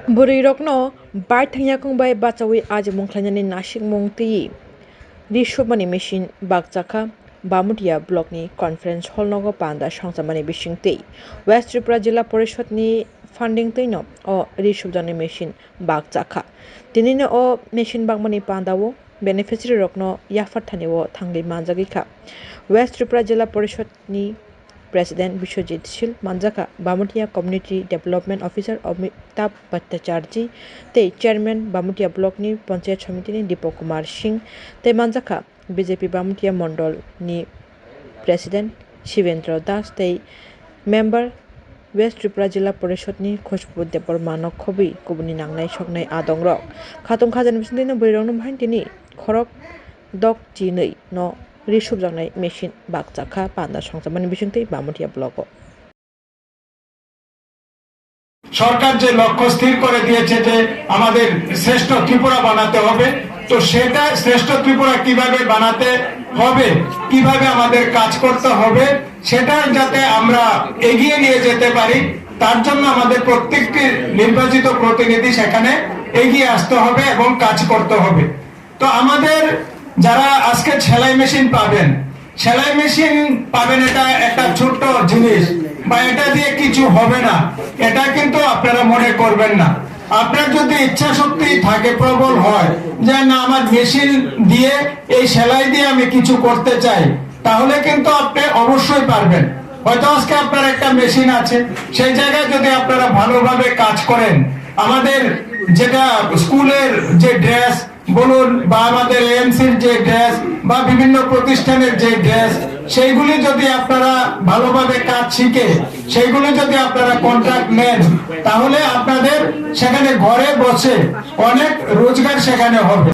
Buri rokno bai thangya kong bai bachawi aje mongkhlanyani nashik mongti rishobani machine bakchakha Bamutia block ni conference hall nogo panda songsamani bisingti West Tripura Jilla Porishod ni funding tino o rishobjani machine bakchakha tinino o machine bakmani pandawo beneficiary rokno yafat thaniwo thangli manjagikha West Tripura Jilla Porishod ni President Bishwajit Shil Manjaka Bamutia Community Development Officer Amitabh Bhattacharjee te Chairman Bamutia Block ni Panchayat Samiti ni Deepak Kumar Singh te Manjaka BJP Bamutia Mondol ni President Shivendra Das te Member West Tripura Jilla Porishod ni Khoshpur Debor Manok Khobi kubuni nangnai soknai adongrok khatung khajan bisingti no boirong no bhaintini khorok dok chinei no রিসুবজাংনাই machine বাকচাখা পান্দা সংসামানি বিসংতি বামুটিয়া block সরকার যে লক্ষ্য স্থির করে দিয়েছে যে আমাদের শ্রেষ্ঠ ত্রিপুরা বানাতে হবে তো সেটা শ্রেষ্ঠ ত্রিপুরা কিভাবে বানাতে হবে কিভাবে আমাদের কাজ করতে হবে সেটা যাতে আমরা এগিয়ে নিয়ে যেতে পারি তার জন্য আমাদের প্রত্যেকটি নির্বাচিত প্রতিনিধি সেখানে এগিয়ে আসতে হবে এবং কাজ করতে হবে তো আমাদের যারা আজকে সেলাই মেশিন পাবেন এটা একটা ছোট্ট জিনিস বা এটা দিয়ে কিছু হবে না এটা কিন্তু আপনারা মনে করবেন না আপনার যদি ইচ্ছা শক্তি থাকে প্রবল হয় যে না আমার মেশিন দিয়ে এই সেলাই দিয়ে আমি কিছু করতে চাই তাহলে কিন্তু আপনি অবশ্যই পারবেন হয়তো আজকে আপনার একটা মেশিন আছে সেই জায়গায় যদি আপনারা ভালোভাবে কাজ করেন আমাদের যেটা স্কুলের যে ড্রেস বলুন বা আমাদের এএমসির যে ড্রেস বা বিভিন্ন প্রতিষ্ঠানের যে ড্রেস সেইগুলি যদি আপনারা ভালোভাবে কাজ শিখে সেইগুলি যদি আপনারা কন্ট্রাক্ট নেন তাহলে আপনাদের সেখানে ঘরে বসে অনেক রোজগার সেখানে হবে।